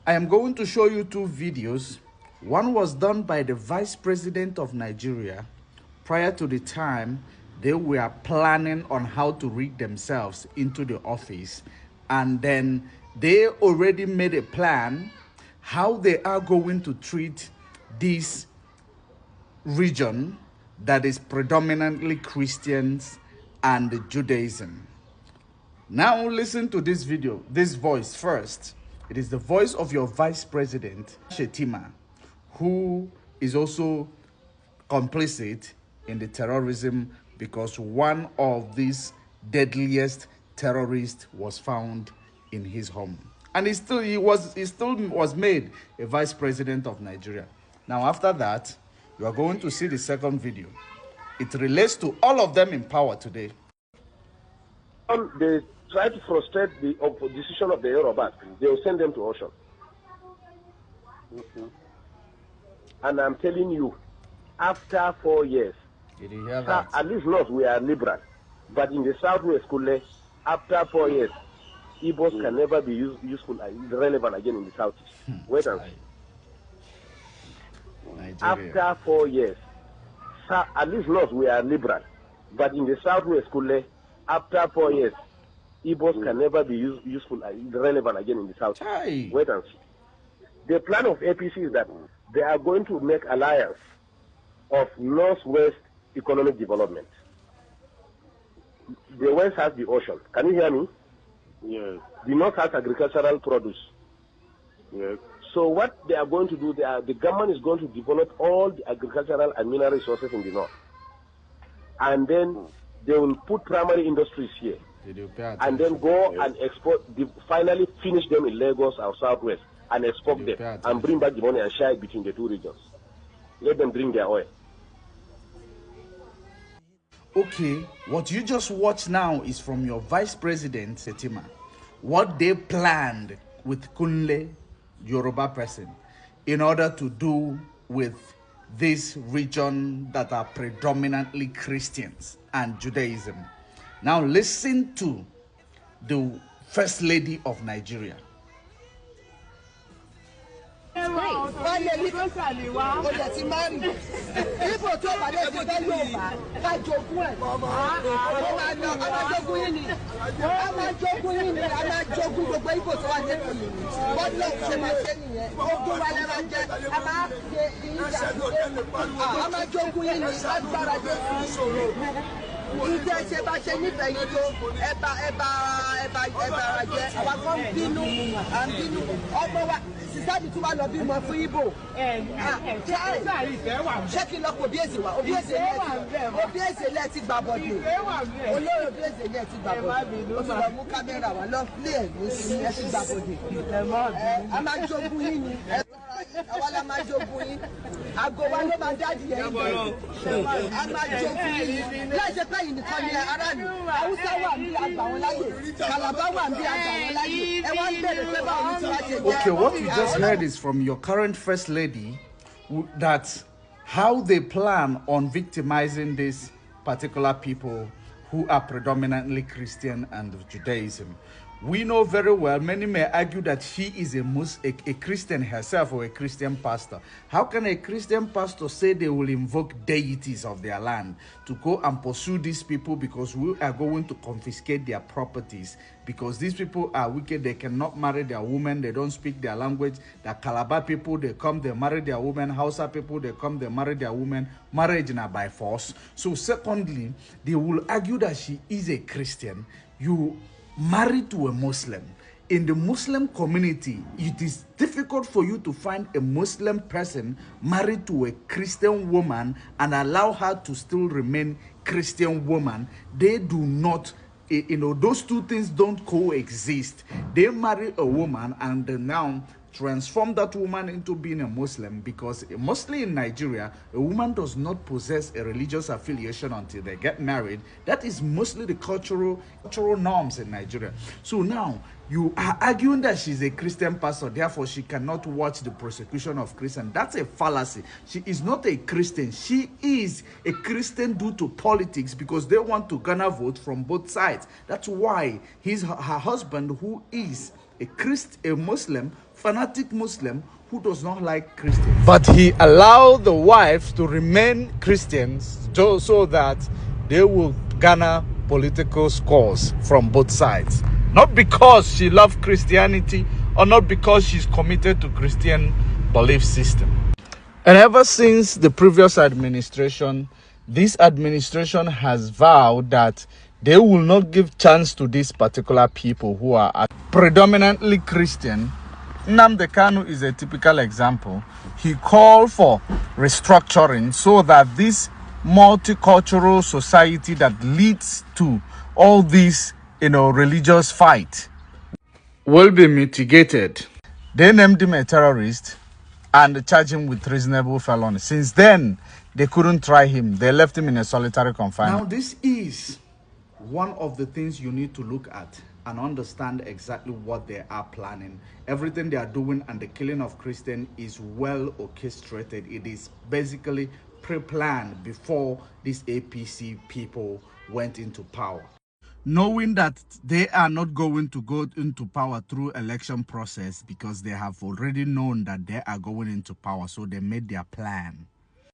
I am going to show you two videos. One was done by the Vice President of Nigeria prior to the time they were planning on how to rig themselves into the office. And then they already made a plan how they are going to treat this region that is predominantly Christians and Judaism. Now listen to this video, this voice first. It is the voice of your Vice President, Shettima, who is also complicit in the terrorism because one of these deadliest terrorists was found in his home. And he still was made a Vice President of Nigeria. Now after that, you are going to see the second video. It relates to all of them in power today. They try to frustrate the decision of the Yorubas. They will send them to Ocean. And I'm telling you, after 4 years, did you hear that? At least not we are liberal, but in the Southwest, after 4 years, Igbos can never be useful and relevant again in the Southeast. Wait and see. After 4 years, at least not we are liberal, but in the Southwest, after 4 years, Igbos can never be useful and relevant again in the Southeast. Wait and see. The plan of APC is that they are going to make alliance of Northwest economic development. The West has the ocean. Can you hear me? Yes. The North has agricultural produce. Yes. So what they are going to do, the government is going to develop all the agricultural and mineral resources in the North. And then they will put primary industries here. And then go and export, finally finish them in Lagos or Southwest and export them and bring back the money and share it between the two regions. Let them drink their oil. Okay, what you just watched now is from your Vice President, Shettima. What they planned with Kunle, Yoruba person, in order to do with this region that are predominantly Christians and Judaism. Now listen to the First Lady of Nigeria. Okay, what you just heard is from your current First Lady that how they plan on victimizing these particular people who are predominantly Christian and Judaism. We know very well, many may argue that she is a Christian herself or a Christian pastor. How can a Christian pastor say they will invoke deities of their land to go and pursue these people because we are going to confiscate their properties? Because these people are wicked, they cannot marry their women, they don't speak their language. The Calabar people, they come, they marry their women. Hausa people, they come, they marry their women. Marriage now by force. So secondly, they will argue that she is a Christian. You married to a Muslim. In the Muslim community, it is difficult for you to find a Muslim person married to a Christian woman and allow her to still remain Christian woman. They do not, those two things don't coexist. They marry a woman and now transform that woman into being a Muslim, because mostly in Nigeria, a woman does not possess a religious affiliation until they get married. That is mostly the cultural norms in Nigeria. So now you are arguing that she's a Christian pastor, therefore she cannot watch the persecution of Christians. That's a fallacy. She is not a Christian. She is a Christian due to politics, because they want to garner vote from both sides. That's why her husband, who is a Muslim, fanatic Muslim who does not like Christians. But he allowed the wives to remain Christians so that they will garner political scores from both sides. Not because she loved Christianity or not because she's committed to Christian belief system. And ever since the previous administration, this administration has vowed that they will not give chance to these particular people who are predominantly Christian. Nnamdi Kanu is a typical example. He called for restructuring so that this multicultural society that leads to all this, religious fight will be mitigated. They named him a terrorist and charged him with treasonable felony. Since then, they couldn't try him. They left him in a solitary confinement. Now, this is one of the things you need to look at and understand exactly what they are planning. Everything they are doing and the killing of Christians is well orchestrated. It is basically pre-planned before these APC people went into power. Knowing that they are not going to go into power through election process because they have already known that they are going into power, so they made their plan.